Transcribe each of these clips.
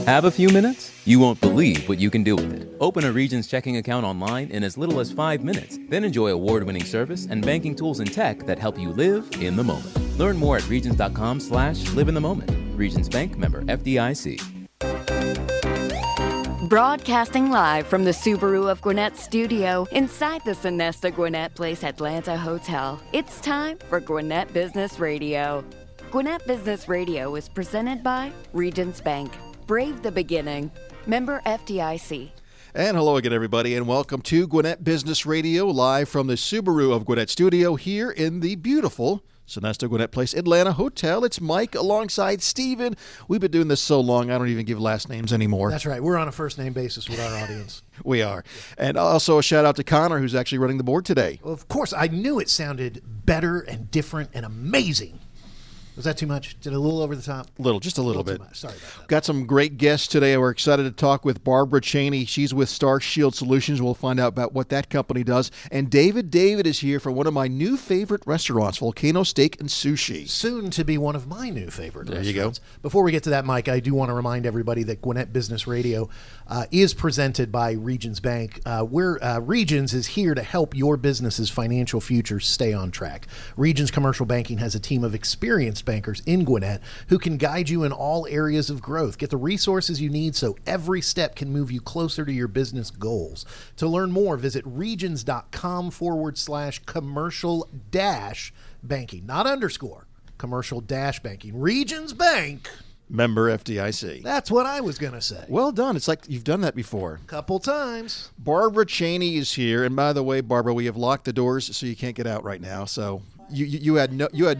Have a few minutes? You won't believe what you can do with it. Open a Regions checking account online in as little as 5 minutes. Then enjoy award-winning service and banking tools and tech that help you live in the moment. Learn more at regions.com/live in the moment. Regions Bank, member FDIC. Broadcasting live from the Subaru of Gwinnett studio inside the Sonesta Gwinnett Place Atlanta Hotel. It's time for Gwinnett Business Radio. Gwinnett Business Radio is presented by Regions Bank. Brave the beginning. Member FDIC. And hello again, everybody, and welcome to Gwinnett Business Radio, live from the Subaru of Gwinnett studio here in the beautiful Sonesta Gwinnett Place Atlanta Hotel. It's Mike alongside Steven. We've been doing this so long, I don't even give last names anymore. That's right. We're on a first-name basis with our audience. We are. And also a shout-out to Connor, who's actually running the board today. Well, of course, I knew it sounded better and different and amazing. Was that too much? Did it a little over the top? Just a little bit. Too much. Sorry about that. Got some great guests today. We're excited to talk with Barbara Cheney. She's with Star Shield Solutions. We'll find out about what that company does. And David is here for one of my new favorite restaurants, Volcano Steak and Sushi. Soon to be one of my new favorite restaurants. There you go. Before we get to that, Mike, I do want to remind everybody that Gwinnett Business Radio is presented by Regions Bank. Regions is here to help your business's financial future stay on track. Regions Commercial Banking has a team of experienced bankers in Gwinnett who can guide you in all areas of growth. Get the resources you need so every step can move you closer to your business goals. To learn more, visit regions.com/commercial-banking, not underscore, commercial-banking. Regions Bank. Member FDIC. That's what I was going to say. Well done. It's like you've done that before. Couple times. Barbara Cheney is here. And by the way, Barbara, we have locked the doors so you can't get out right now. So you had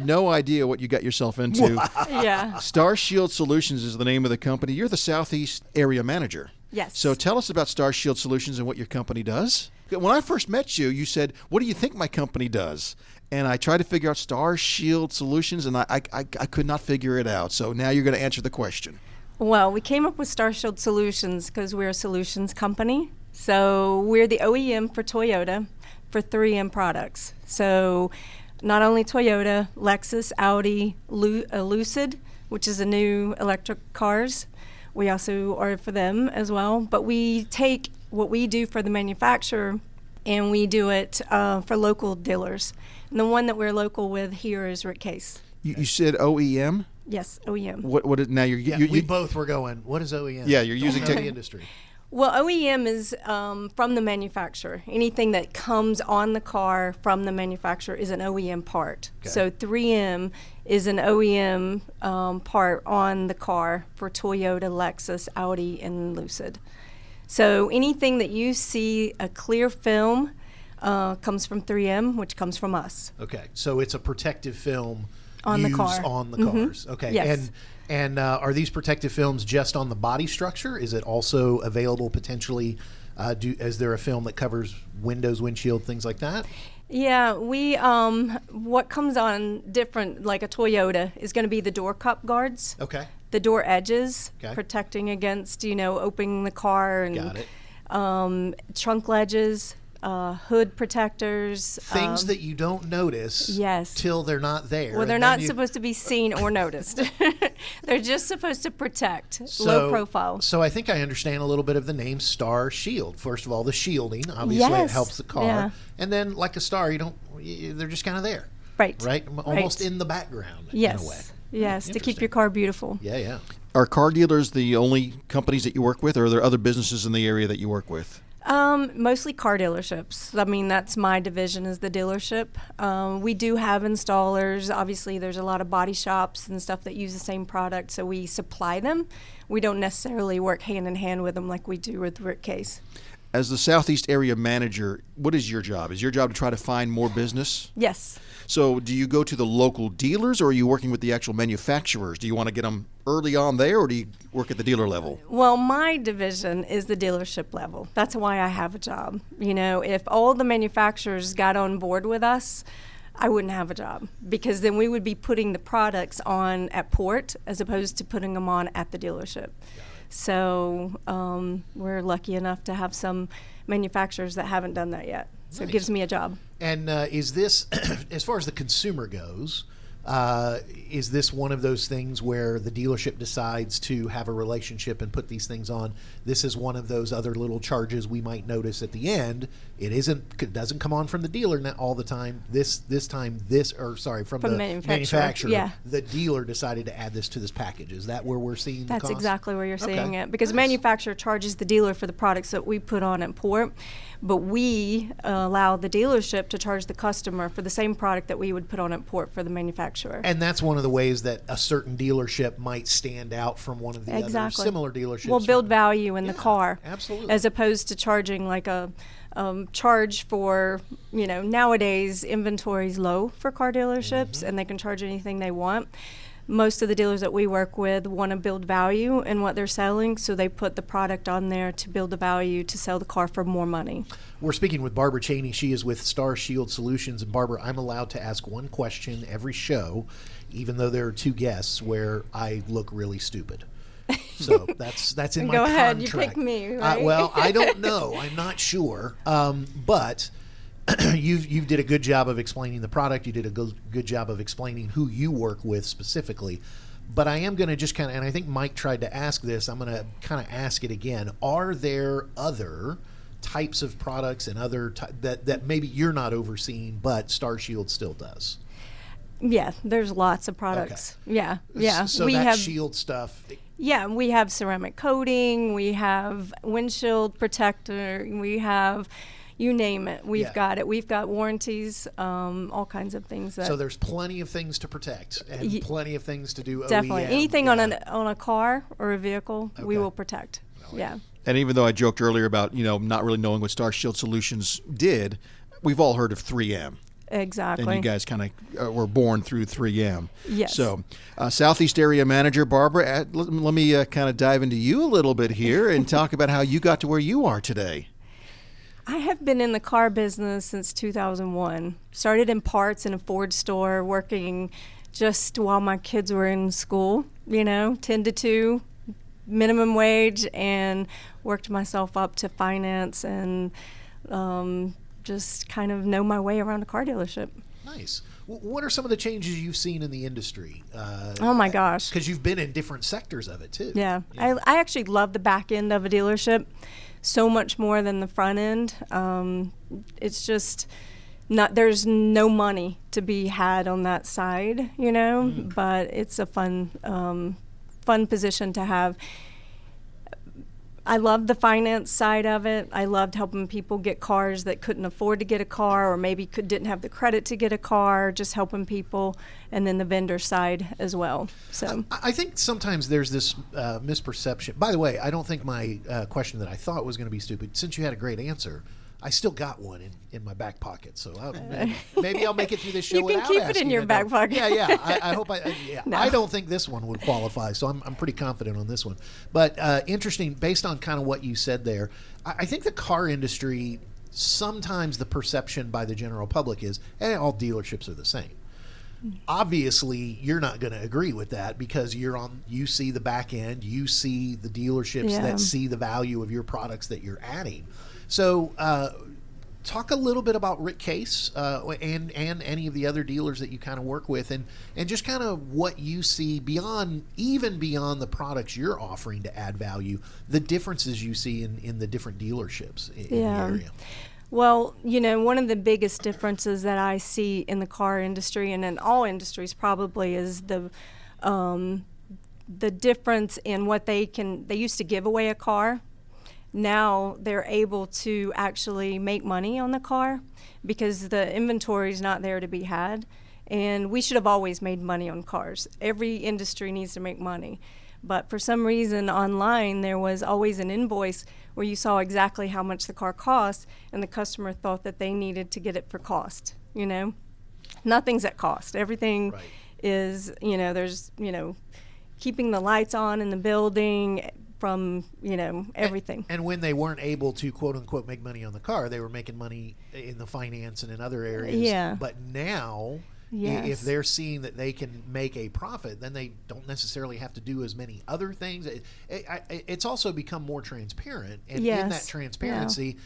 no idea what you got yourself into. Yeah. Star Shield Solutions is the name of the company. You're the Southeast area manager. Yes. So tell us about Star Shield Solutions and what your company does. When I first met you, you said, "What do you think my company does?" And I tried to figure out Star Shield Solutions, and I could not figure it out. So now you're going to answer the question. Well, we came up with Star Shield Solutions because we're a solutions company. So we're the OEM for Toyota for 3M products. So not only Toyota, Lexus, Audi, Lucid, which is a new electric cars. We also are for them as well. But we take what we do for the manufacturer and we do it for local dealers. And the one that we're local with here is Rick Case. You said OEM? Yes, OEM. What is now? We both were going, what is OEM? Yeah, you're using the industry. Well, OEM is from the manufacturer. Anything that comes on the car from the manufacturer is an OEM part. Okay. So 3M is an OEM part on the car for Toyota, Lexus, Audi, and Lucid. So anything that you see a clear film comes from 3M, which comes from us. Okay, so it's a protective film on the car. On the cars. Okay, yes. And are these protective films just on the body structure? Is it also available potentially? Is there a film that covers windows, windshield, things like that? Yeah, we what comes on different, like a Toyota, is going to be the door cup guards. Okay. The door edges, okay, protecting against opening the car, and got it. Trunk ledges. Hood protectors. Things that you don't notice till they're not there. Well, they're not supposed to be seen or noticed. They're just supposed to protect, low profile. So I think I understand a little bit of the name Star Shield. First of all, the shielding, obviously it helps the car. Yeah. And then like a star, they're just kind of there. Right. Almost in the background in a way. Yes, to keep your car beautiful. Yeah. Are car dealers the only companies that you work with, or are there other businesses in the area that you work with? Mostly car dealerships. I mean, that's my division, is the dealership. We do have installers. Obviously, there's a lot of body shops and stuff that use the same product, so we supply them. We don't necessarily work hand in hand with them like we do with Rick Case. As the Southeast area manager, what is your job? Is your job to try to find more business? Yes. So do you go to the local dealers, or are you working with the actual manufacturers? Do you want to get them early on there, or do you work at the dealer level? Well, my division is the dealership level. That's why I have a job. If all the manufacturers got on board with us, I wouldn't have a job, because then we would be putting the products on at port as opposed to putting them on at the dealership. So we're lucky enough to have some manufacturers that haven't done that yet. So It gives me a job. And is this, as far as the consumer goes, Is this one of those things where the dealership decides to have a relationship and put these things on? This is one of those other little charges we might notice at the end. It doesn't come on from the dealer all the time. From the manufacturer. Yeah. The dealer decided to add this to this package. Is that where we're seeing the That's cost? exactly where you're seeing it, because Nice. manufacturer charges the dealer for the products that we put on at port, but we allow the dealership to charge the customer for the same product that we would put on at port for the manufacturer. And that's one of the ways that a certain dealership might stand out from one of the other similar dealerships. We'll build value in the car, absolutely, as opposed to charging like a charge for, nowadays inventory's low for car dealerships, and they can charge anything they want. Most of the dealers that we work with want to build value in what they're selling, so they put the product on there to build the value to sell the car for more money. We're speaking with Barbara Cheney. She is with Star Shield Solutions. And Barbara, I'm allowed to ask one question every show, even though there are two guests, where I look really stupid. So that's in my contract. Go ahead, you contract. pick me, right? Well, I don't know. I'm not sure. But you did a good job of explaining the product. You did a good job of explaining who you work with specifically. But I am going to just kind of, and I think Mike tried to ask this, I'm going to kind of ask it again. Are there other types of products and other that maybe you're not overseeing, but Star Shield still does? Yeah, there's lots of products. Okay. Yeah. So we have Shield stuff. Yeah, we have ceramic coating, we have windshield protector, we have, you name it, we've got it. We've got warranties, all kinds of things. So there's plenty of things to protect and plenty of things to do. Definitely. OEM. Anything on a car or a vehicle, we will protect. Yeah. And even though I joked earlier about, not really knowing what Star Shield Solutions did, we've all heard of 3M. Exactly. And you guys kind of were born through 3M. Yes. So, Southeast Area Manager Barbara, let me kind of dive into you a little bit here and talk about how you got to where you are today. I have been in the car business since 2001. Started in parts in a Ford store, working just while my kids were in school, 10 to 2, minimum wage, and worked myself up to finance and just kind of know my way around a car dealership. Nice. What are some of the changes you've seen in the industry? Oh my gosh. Because you've been in different sectors of it too. Yeah. I actually love the back end of a dealership so much more than the front end. It's just there's no money to be had on that side, but it's a fun position to have. I love the finance side of it. I loved helping people get cars that couldn't afford to get a car, or maybe didn't have the credit to get a car, just helping people, and then the vendor side as well. So I think sometimes there's this misperception. By the way, I don't think my question that I thought was going to be stupid, since you had a great answer, I still got one in my back pocket, so maybe I'll make it through this show without asking. You can keep it in your back pocket. Yeah. I hope No. I don't think this one would qualify, so I'm pretty confident on this one. But interesting, based on kind of what you said there, I think the car industry, sometimes the perception by the general public is, all dealerships are the same. Obviously, you're not going to agree with that because you see the back end, you see the dealerships that see the value of your products that you're adding. So, talk a little bit about Rick Case and any of the other dealers that you kind of work with, and just kind of what you see beyond the products you're offering to add value, the differences you see in the different dealerships in the area. Well, one of the biggest differences that I see in the car industry and in all industries probably is the difference in what they used to give away a car. Now they're able to actually make money on the car because the inventory is not there to be had. And we should have always made money on cars. Every industry needs to make money. But for some reason online, there was always an invoice where you saw exactly how much the car cost, and the customer thought that they needed to get it for cost. Nothing's at cost. Everything is, there's, keeping the lights on in the building, from everything. And when they weren't able to quote unquote make money on the car, they were making money in the finance and in other areas. Yeah. But now, if they're seeing that they can make a profit, then they don't necessarily have to do as many other things. It's also become more transparent, and in that transparency,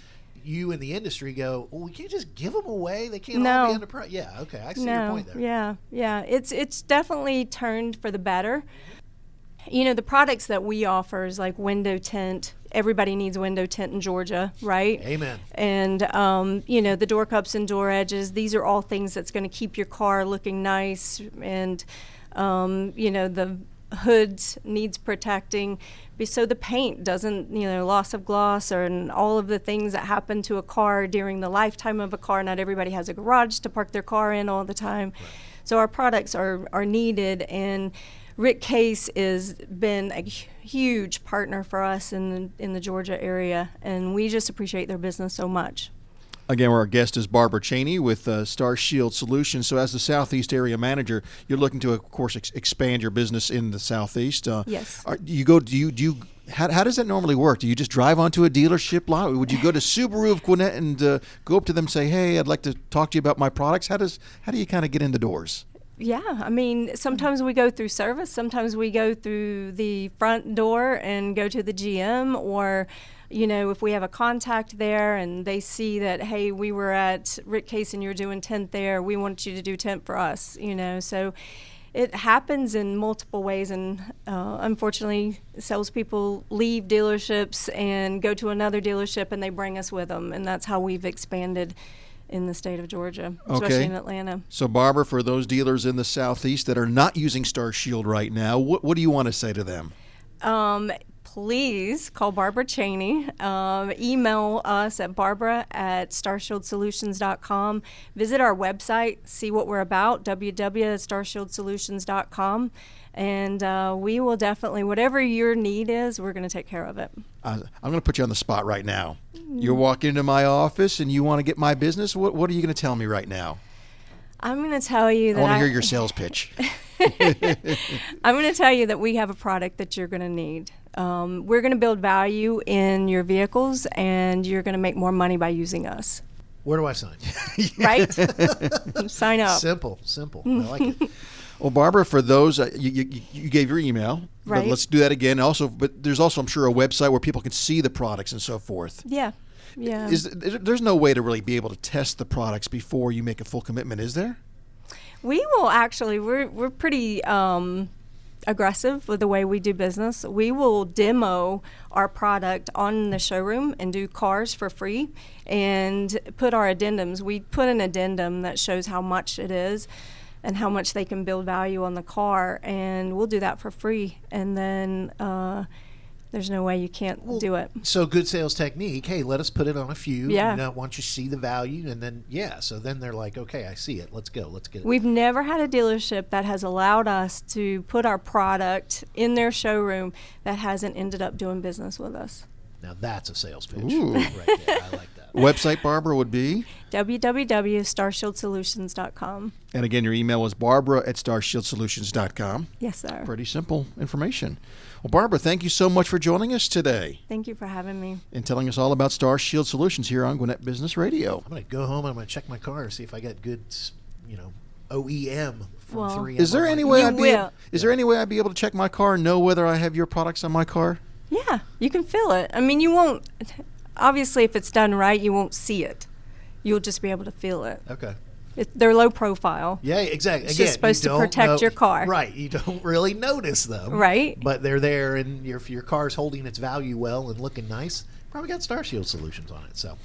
you in the industry go, well, we can't just give them away. They can't all be under price. Yeah, okay, I see your point there. Yeah. It's definitely turned for the better. You know, the products that we offer is like window tint. Everybody needs window tint in Georgia, right? Amen. And, you know, the door cups and door edges, these are all things that's going to keep your car looking nice. And, you know, the hoods needs protecting. So the paint doesn't, you know, loss of gloss and all of the things that happen to a car during the lifetime of a car. Not everybody has a garage to park their car in all the time. Right. So our products are needed, and Rick Case has been a huge partner for us in the Georgia area, and we just appreciate their business so much. Again, our guest is Barbara Cheney with Star Shield Solutions. So as the Southeast area manager, you're looking to, of course, expand your business in the Southeast. Yes. How does that normally work? Do you just drive onto a dealership lot? Would you go to Subaru of Gwinnett and go up to them and say, hey, I'd like to talk to you about my products? How do you kind of get in the doors? Yeah, I mean, sometimes we go through service. Sometimes we go through the front door and go to the GM, or, you know, if we have a contact there and they see that, hey, we were at Rick Case and you're doing tint there, we want you to do tint for us, you know. So it happens in multiple ways, and unfortunately, salespeople leave dealerships and go to another dealership and they bring us with them, and that's how we've expanded in the state of Georgia, especially in Atlanta. So, Barbara, for those dealers in the Southeast that are not using Star Shield right now, what do you want to say to them? Please call Barbara Cheney. Email us at barbara@starshieldsolutions.com. Visit our website, see what we're about, www.starshieldsolutions.com. And we will definitely, whatever your need is, we're going to take care of it. I'm going to put you on the spot right now. You're walking into my office and you want to get my business. What are you going to tell me right now? I'm going to tell you that I want to hear your sales pitch. I'm going to tell you that we have a product that you're going to need. We're going to build value in your vehicles, and you're going to make more money by using us. Where do I sign? Right? Sign up. Simple. I like it. Well, Barbara, for those, you gave your email. Right. But let's do that again. But there's also, I'm sure, a website where people can see the products and so forth. Yeah. There's no way to really be able to test the products before you make a full commitment, is there? We will actually. We're pretty aggressive with the way we do business. We will demo our product on the showroom and do cars for free and put our addendums. We put an addendum that shows how much it is and how much they can build value on the car, and we'll do that for free. And then there's no way you can't do it. So good sales technique. Hey, let us put it on a few. Yeah. You know, once you see the value, and then so then they're like, okay, I see it. Let's go. Let's get it. We've never had a dealership that has allowed us to put our product in their showroom that hasn't ended up doing business with us. Now that's a sales pitch. Ooh. Right there. I like that. Website, Barbara, would be? www.starshieldsolutions.com. And again, your email is barbara@starshieldsolutions.com. Yes, sir. Pretty simple information. Well, Barbara, thank you so much for joining us today. Thank you for having me. And telling us all about Star Shield Solutions here on Gwinnett Business Radio. I'm going to go home and I'm going to check my car, see if I got good, OEM from 3M. Is there any way I'd be able to check my car and know whether I have your products on my car? Yeah, you can feel it. I mean, you won't, obviously, if it's done right, you won't see it. You'll just be able to feel it. Okay. They're low profile. Yeah, exactly. It's just supposed to protect your car. Right. You don't really notice them. Right. But they're there, and if your car's holding its value well and looking nice, probably got Star Shield Solutions on it. So,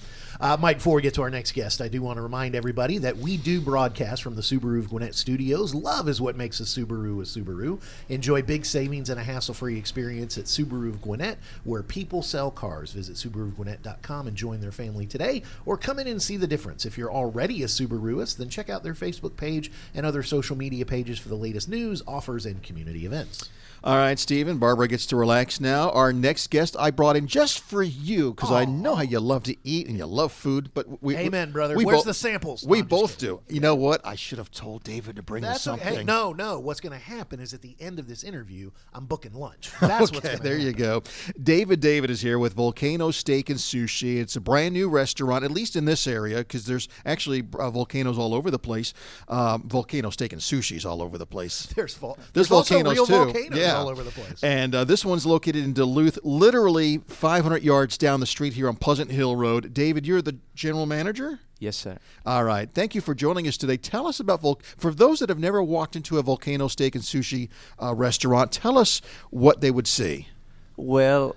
Mike, before we get to our next guest, I do want to remind everybody that we do broadcast from the Subaru of Gwinnett studios. Love is what makes a Subaru. Enjoy big savings and a hassle-free experience at Subaru of Gwinnett, where people sell cars. Visit SubaruofGwinnett.com and join their family today, or come in and see the difference. If you're already a Subaruist, then check out their Facebook page and other social media pages for the latest news, offers, and community events. All right, Stephen. Barbara gets to relax now. Our next guest I brought in just for you because I know how you love to eat and you love food. But Amen, brother. Where's the samples? We both do. You know what? I should have told David to bring us something. Okay. Hey, no. What's going to happen is at the end of this interview, I'm booking lunch. That's what's going to happen. There you go. David is here with Volcano Steak and Sushi. It's a brand new restaurant, at least in this area, because there's actually volcanoes all all over the place. Volcano Steak and Sushi's all over the place. There's There's also volcanoes real too. volcanoes all over the place. And this one's located in Duluth, literally 500 yards down the street here on Pleasant Hill Road. David, you're the general manager? Yes, sir. All right. Thank you for joining us today. Tell us about for those that have never walked into a Volcano Steak and Sushi restaurant, tell us what they would see. Well,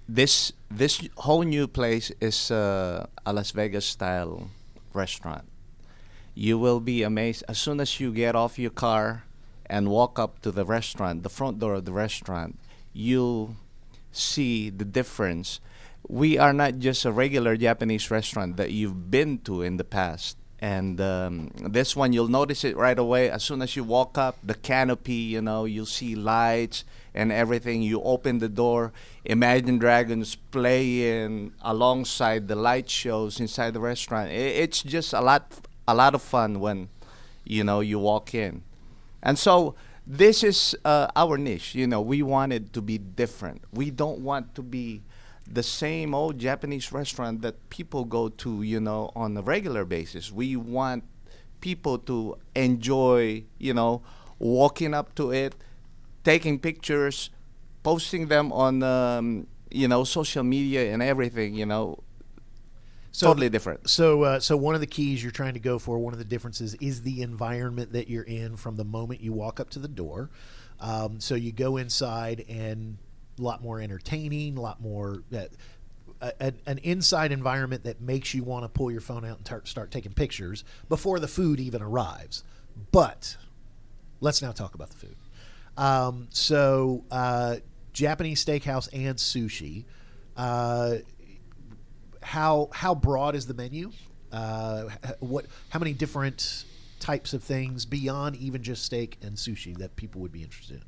this whole new place is a Las Vegas style restaurant. You will be amazed as soon as you get off your car and walk up to the restaurant, the front door of the restaurant. You'll see the difference. We are not just a regular Japanese restaurant that you've been to in the past. And this one, you'll notice it right away. As soon as you walk up, the canopy, you'll see lights and everything. You open the door, Imagine Dragons playing alongside the light shows inside the restaurant. It's just a lot of fun when, you walk in. And so this is our niche. We want it to be different. We don't want to be the same old Japanese restaurant that people go to, on a regular basis. We want people to enjoy, walking up to it, taking pictures, posting them on, social media and everything, totally different. So one of the keys you're trying to go for, one of the differences is the environment that you're in from the moment you walk up to the door. So you go inside and a lot more entertaining, a lot more an inside environment that makes you want to pull your phone out and start taking pictures before the food even arrives. But let's now talk about the food. Japanese steakhouse and sushi. How broad is the menu? How many different types of things beyond even just steak and sushi that people would be interested in?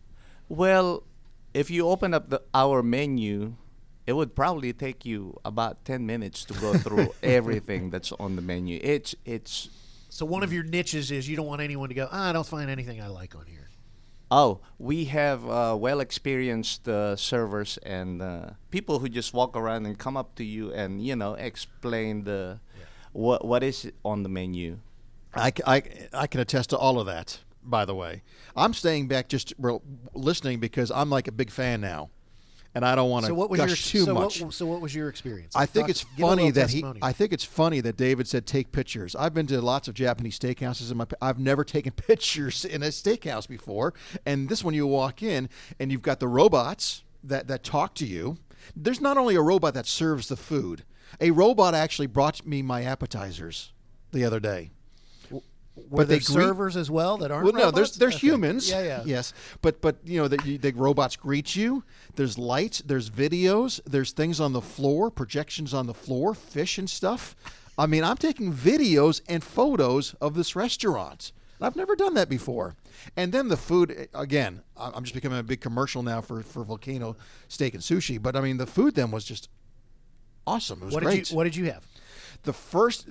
Well, if you open up our menu, it would probably take you about 10 minutes to go through everything that's on the menu. It's So one of your niches is you don't want anyone to go, I don't find anything I like on here. Oh, we have well-experienced servers and people who just walk around and come up to you and, explain what is on the menu. I can attest to all of that, by the way. I'm staying back just listening because I'm like a big fan now. And I don't want to gush too much. So what was your experience? I think it's funny that David said take pictures. I've been to lots of Japanese steakhouses I've never taken pictures in a steakhouse before. And this one, you walk in and you've got the robots that talk to you. There's not only a robot that serves the food. A robot actually brought me my appetizers the other day. Were there servers as well that aren't robots? Well, no, there's okay. humans. Yeah. Yes, but the robots greet you. There's lights. There's videos. There's things on the floor, projections on the floor, fish and stuff. I mean, I'm taking videos and photos of this restaurant. I've never done that before. And then the food, again, I'm just becoming a big commercial now for Volcano Steak and Sushi. But I mean, the food then was just awesome. It was great. What did you have? The first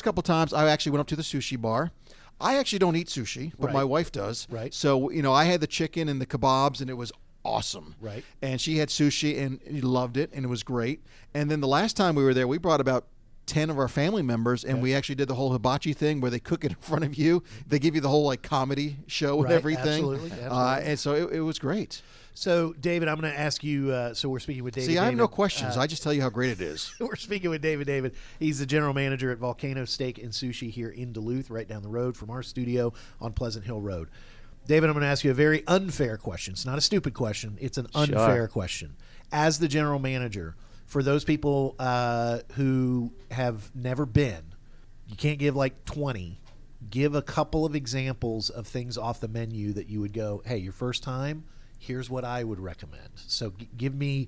couple times I actually went up to the sushi bar. I actually don't eat sushi, but my wife does. Right. So, I had the chicken and the kebabs, and it was awesome. Right. And she had sushi, and she loved it, and it was great. And then the last time we were there, we brought about 10 of our family members, and we actually did the whole hibachi thing where they cook it in front of you. They give you the whole comedy show and everything. Absolutely. And so it was great. So, David, I'm going to ask you. So we're speaking with David. See, I have no questions. I just tell you how great it is. We're speaking with David. David, he's the general manager at Volcano Steak and Sushi here in Duluth, right down the road from our studio on Pleasant Hill Road. David, I'm going to ask you a very unfair question. It's not a stupid question. It's an unfair question. As the general manager, for those people who have never been, you can't give like 20. Give a couple of examples of things off the menu that you would go, hey, your first time, here's what I would recommend. So give me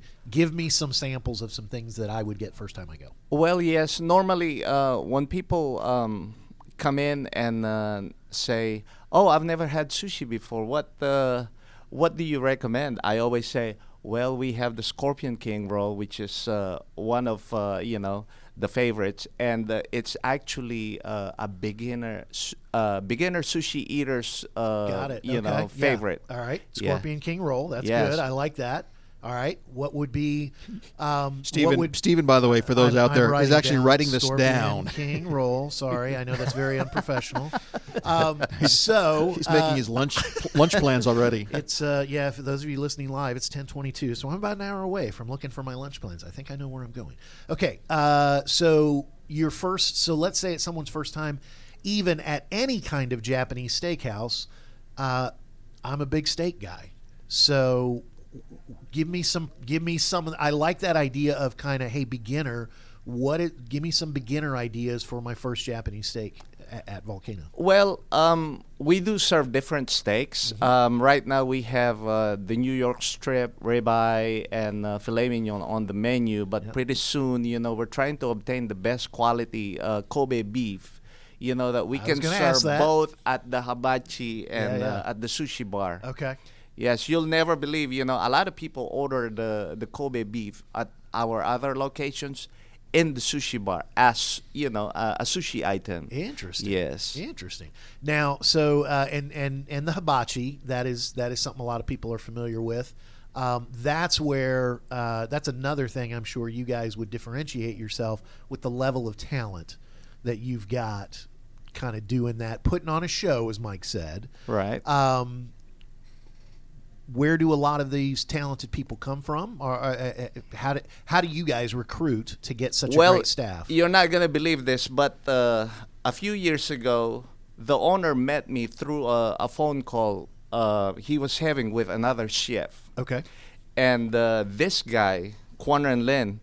some samples of some things that I would get first time I go. Well, yes. Normally, when people come in and say, "Oh, I've never had sushi before. What do you recommend?" I always say, "Well, we have the Scorpion King roll, which is one of the favorites, and it's actually a beginner sushi eater's Got it. Okay. favorite." Yeah. All right, Scorpion King roll. That's good. I like that. All right. What would be Stephen, by the way, for those out there, is actually writing this Scorpion down. King roll. Sorry, I know that's very unprofessional. So he's making his lunch plans already. It's for those of you listening live, it's 10:22, so I'm about an hour away from looking for my lunch plans. I think I know where I'm going. Okay. So let's say it's someone's first time, even at any kind of Japanese steakhouse. I'm a big steak guy, so. Give me some. I like that idea of kind of, hey, beginner. Give me some beginner ideas for my first Japanese steak at Volcano. Well, we do serve different steaks. Right now we have the New York strip, ribeye, and filet mignon on the menu. But pretty soon, we're trying to obtain the best quality Kobe beef. That we can serve both at the hibachi and at the sushi bar. Okay. Yes, you'll never believe, a lot of people order the Kobe beef at our other locations in the sushi bar as, a sushi item. Interesting. Yes. Interesting. Now, so, and the hibachi, that is something a lot of people are familiar with. That's where, that's another thing I'm sure you guys would differentiate yourself with, the level of talent that you've got kind of doing that, putting on a show, as Mike said. Right. Where do a lot of these talented people come from, or how do you guys recruit to get such a great staff? You're not going to believe this, but a few years ago, the owner met me through a phone call he was having with another chef. Okay. And this guy, Quan and Lin,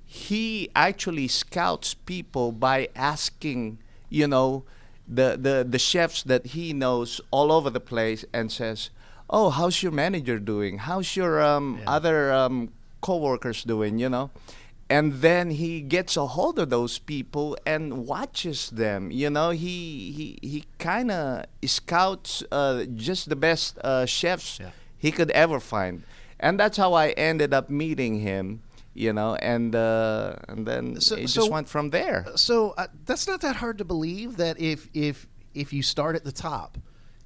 he actually scouts people by asking, the chefs that he knows all over the place, and says, oh, how's your manager doing? How's your other coworkers doing, And then he gets a hold of those people and watches them, He kind of scouts just the best chefs he could ever find. And that's how I ended up meeting him, and then it just went from there. So that's not that hard to believe, that if you start at the top,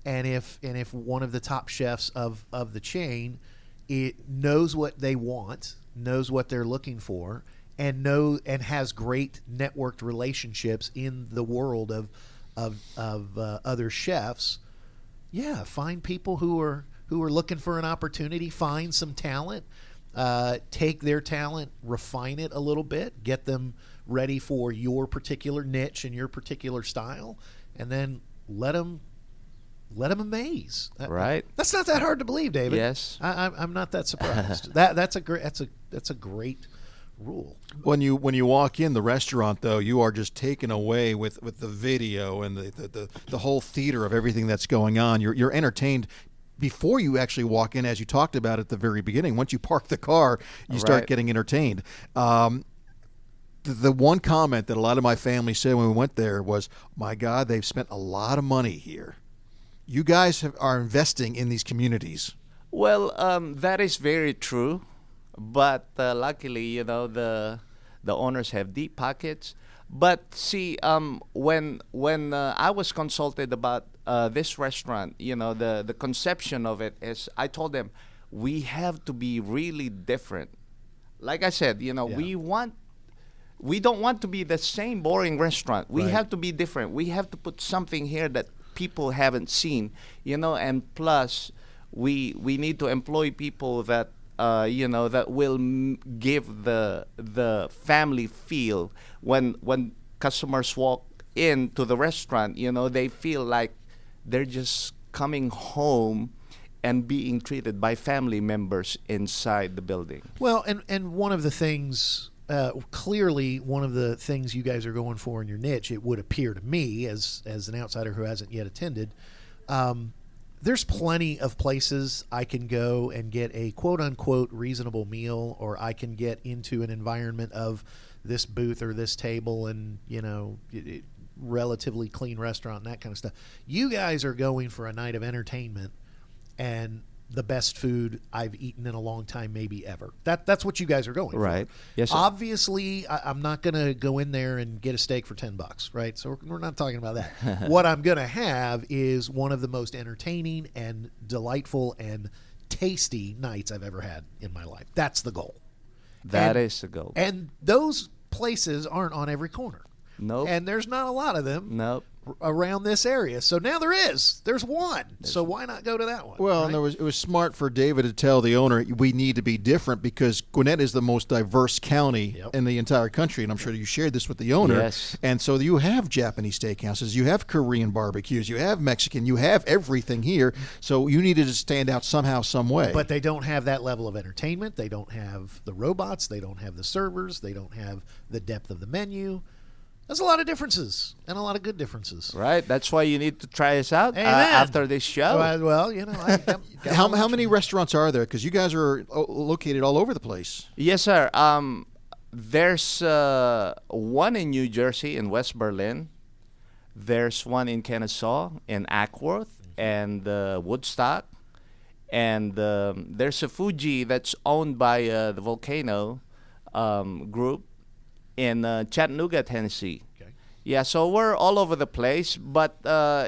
and if one of the top chefs of the chain, it knows what they want, knows what they're looking for, and has great networked relationships in the world of other chefs, find people who are looking for an opportunity, find some talent, take their talent, refine it a little bit, get them ready for your particular niche and your particular style, and then let them amaze. Right. That's not that hard to believe, David. Yes. I'm not that surprised. That's a great rule. When you walk in the restaurant, though, you are just taken away with the video and the whole theater of everything that's going on. You're entertained before you actually walk in, as you talked about at the very beginning. Once you park the car, you start getting entertained. The one comment that a lot of my family said when we went there was, my God, they've spent a lot of money here. You guys are investing in these communities. Well, that is very true, but luckily, the owners have deep pockets. But see, when I was consulted about this restaurant, the conception of it is, I told them, we have to be really different. Like I said, we don't want to be the same boring restaurant. We have to be different. We have to put something here that people haven't seen, and plus we need to employ people that that will give the family feel when customers walk into the restaurant. They feel like they're just coming home and being treated by family members inside the building. Well, and one of the things. Clearly, one of the things you guys are going for in your niche, it would appear to me, as an outsider who hasn't yet attended, there's plenty of places I can go and get a quote-unquote reasonable meal, or I can get into an environment of this booth or this table and, relatively clean restaurant and that kind of stuff. You guys are going for a night of entertainment and the best food I've eaten in a long time, maybe ever. That's what you guys are going right. for. Yes, sir. Obviously, I'm not going to go in there and get a steak for $10, right? So we're not talking about that. What I'm going to have is one of the most entertaining and delightful and tasty nights I've ever had in my life. That's the goal. That is the goal. And those places aren't on every corner. Nope. And there's not a lot of them. Nope. Around this area. So now there is. There's one. So why not go to that one? Well, right? and it was smart for David to tell the owner we need to be different because Gwinnett is the most diverse county in the entire country, and I'm sure you shared this with the owner. Yes. And so you have Japanese steakhouses, you have Korean barbecues, you have Mexican, you have everything here. So you needed to stand out somehow, some way. But they don't have that level of entertainment. They don't have the robots. They don't have the servers. They don't have the depth of the menu. There's a lot of differences and a lot of good differences. Right. That's why you need to try us out Amen. After this show. Well, you know, how many restaurants are there? Because you guys are located all over the place. Yes, sir. There's one in New Jersey, in West Berlin. There's one in Kennesaw, in Ackworth, and Woodstock. And there's a Fuji that's owned by the Volcano group in Chattanooga, Tennessee. Okay. Yeah, so we're all over the place, but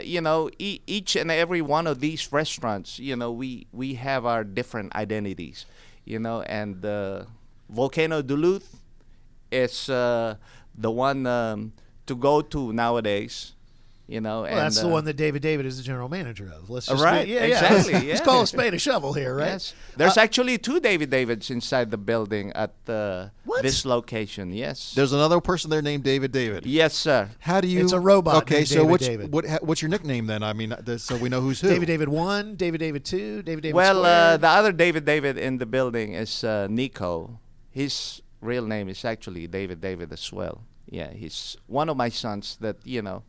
you know, each and every one of these restaurants, you know, we have our different identities, you know, and Volcano Duluth is the one to go to nowadays. You know, well, and that's the one that David is the general manager of. Let's just right, exactly. Let's Yeah. call a spade a shovel here, right? Yes. There's actually two Davids inside the building at What? this location. Yes. There's another person there named David. Yes, sir. How do you? It's a robot Okay, named so David. what's your nickname then? I mean, so we know who's who. David 1, David 2, David Well, squared. the other David in the building is Nico. His real name is actually David as well. Yeah, he's one of my sons that, you know,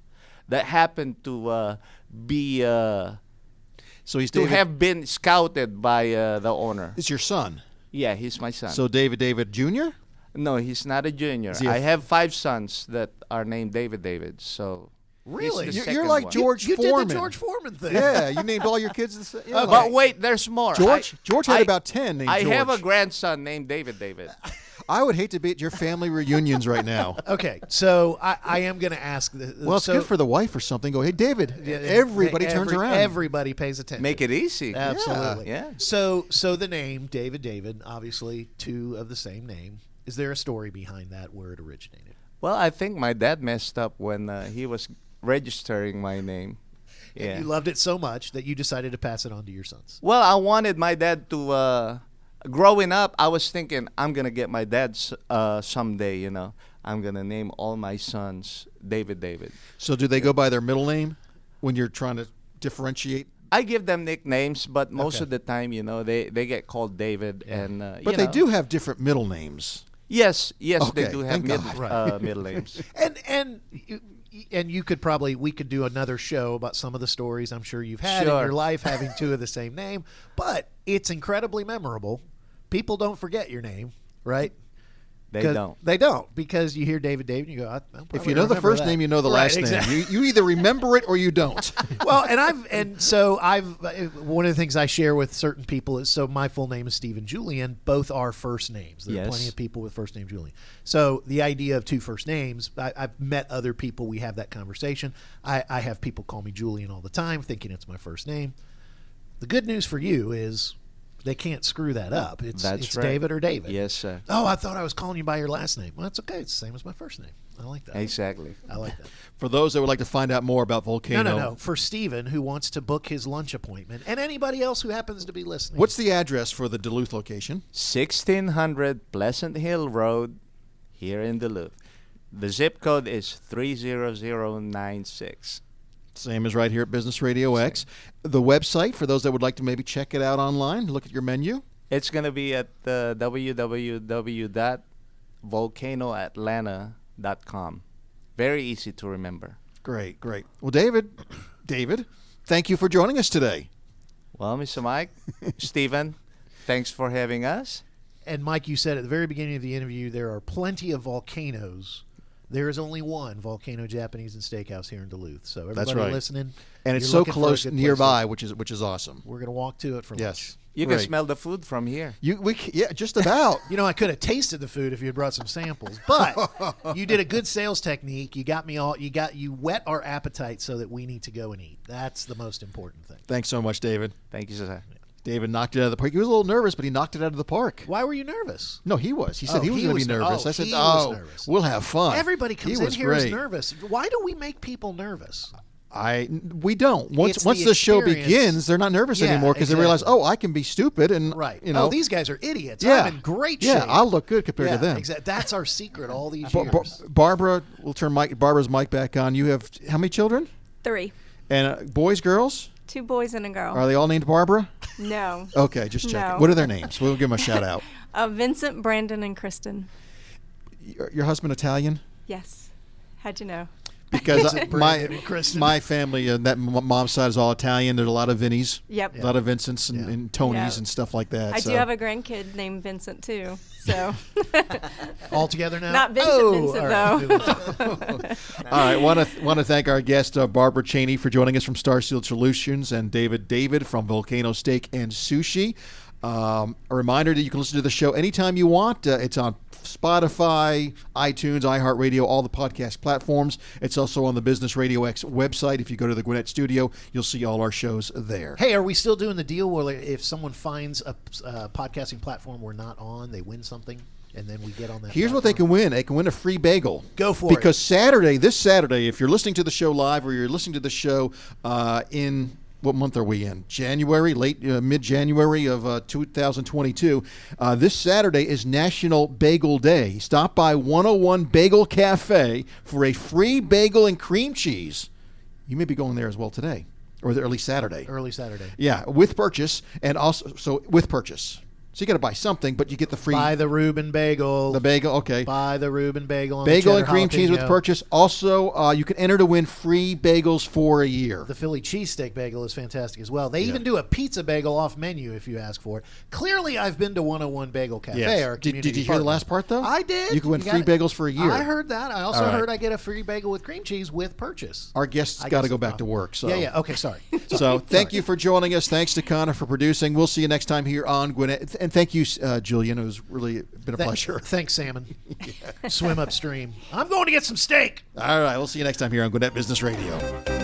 that happened to be So he's to David. have been scouted by the owner. It's your son. Yeah, he's my son. So David Jr. No, he's not a junior. he a I have 5 sons that are named David. So Really? he's the You're second like one. George you Foreman. did the George Foreman thing. Yeah, you named all your kids the same. Yeah. But wait, there's more. George had I- about 10 named I George. have a grandson named David. I would hate to be at your family reunions right now. Okay, so I am going to ask. Well, it's good for the wife or something. Go, hey, David. Everybody turns around. Everybody pays attention. Make it easy. Absolutely. Yeah. So the name David, obviously 2 of the same name. Is there a story behind that where it originated? Well, I think my dad messed up when he was registering my name. And Yeah. you loved it so much that you decided to pass it on to your sons. Well, I wanted my dad to. Growing up, I was thinking I'm gonna get my dad someday. You know, I'm gonna name all my sons David. So do they go by their middle name when you're trying to differentiate? I give them nicknames, but most Okay. of the time, you know, they get called David, and But they do have different middle names. Yes, Okay, they do have thank God. Right. middle names. And you could probably we could do another show about some of the stories I'm sure you've had in Sure. your life having 2 of the same name, but it's incredibly memorable. People don't forget your name, right? They 'Cause don't. They don't because you hear David and you go, I'll If probably you know the remember first that. name, you know the Right, last exactly. name. You either remember it or you don't. Well, I've one of the things I share with certain people is so my full name is Stephen Julian. Both are first names. There are Yes. plenty of people with first name Julian. So the idea of 2 first names, I've met other people. We have that conversation. I have people call me Julian all the time, thinking it's my first name. The good news for you is they can't screw that up. It's That's right. David or David. Yes, sir. Oh, I thought I was calling you by your last name. Well, that's okay. It's the same as my first name. I like that. Exactly. I like that. For those that would like to find out more about Volcano, No. For Steven, who wants to book his lunch appointment, and anybody else who happens to be listening. what's the address for the Duluth location? 1600 Pleasant Hill Road, here in Duluth. The zip code is 30096. Same as right here at Business Radio X. The website, for those that would like to maybe check it out online, look at your menu. It's going to be at www.volcanoatlanta.com. Very easy to remember. Great. Well, David, thank you for joining us today. Well, Mr. Mike, Stephen, thanks for having us. And Mike, you said at the very beginning of the interview, there are plenty of volcanoes. There is only one Volcano Japanese and Steakhouse here in Duluth. So everybody right. listening, And it's you're so looking for a close good place nearby, to- which is awesome. We're going to walk to it for lunch. Yes. You can Great. smell the food from here. Yeah, just about. You know, I could have tasted the food if you had brought some samples, but you did a good sales technique. You got me all. You whet our appetite so that we need to go and eat. That's the most important thing. Thanks so much, David. Thank you, sir. David knocked it out of the park. He was a little nervous, but he knocked it out of the park. Why were you nervous? No, he was. He said he was he going to was be nervous. I said, he was nervous. we'll have fun. Everybody comes He in was here as great. nervous. Why do we make people nervous? We don't. It's Once the the show experience. begins, they're not nervous Yeah, anymore because they realize, I can be stupid and Right. You know, these guys are idiots. Yeah. I'm in great yeah, shape. I'll look good compared to them. Exactly. That's our secret all these Ba- years. Ba- Barbara, we'll turn Barbara's mic back on. You have how many children? 3. And boys, girls? 2 boys and a girl. Are they all named Barbara? No. Okay, just checking. No. What are their names? We'll give them a shout out. Vincent, Brandon, and Kristen. Your husband Italian? Yes. How'd you know? Because Brandon and Kristen. my family, that mom's side is all Italian. There's a lot of Vinnies. Yep. A lot of Vincents and Tonys Yeah. and stuff like that. I so. do have a grandkid named Vincent, too. So. All together now? Not Vincent, all though. All right, want to thank our guest Barbara Cheney for joining us from Starseed Solutions and David from Volcano Steak and Sushi. A reminder that you can listen to the show anytime you want. It's on Spotify, iTunes, iHeartRadio, all the podcast platforms. It's also on the Business RadioX website. If you go to the Gwinnett studio, you'll see all our shows there. Hey, are we still doing the deal where if someone finds a podcasting platform we're not on, they win something? And then we get on that. Here's what they can win. They can win a free bagel. Go for it. Because this Saturday, if you're listening to the show live or you're listening to the show in... What month are we in? January, mid-January of 2022. This Saturday is National Bagel Day. Stop by 101 Bagel Cafe for a free bagel and cream cheese. You may be going there as well today, or early Saturday. Early Saturday. Yeah, with purchase, and also with purchase. So you got to buy something, but you get the free. Buy the Reuben bagel. The bagel, okay. Buy the Reuben bagel. On Bagel the and cream cheese with jalapeno. purchase. Also, you can enter to win free bagels for a year. The Philly cheesesteak bagel is fantastic as well. They even do a pizza bagel off menu if you ask for it. Clearly, I've been to 101 Bagel Cafe. Yes. Our Did community you hear the partner. last part, though? I did. You can win got free it. bagels for a year. I heard that. I also All right. heard I get a free bagel with cream cheese with purchase. Our guests I got to guess go it's back to not- work. So. Yeah. Okay, sorry. So thank you for joining us. Thanks to Connor for producing. We'll see you next time here on Gwinnett. And thank you, Julian. It was really been a pleasure. Thanks, Salmon. Swim upstream. I'm going to get some steak. All right. We'll see you next time here on Gwinnett Business Radio.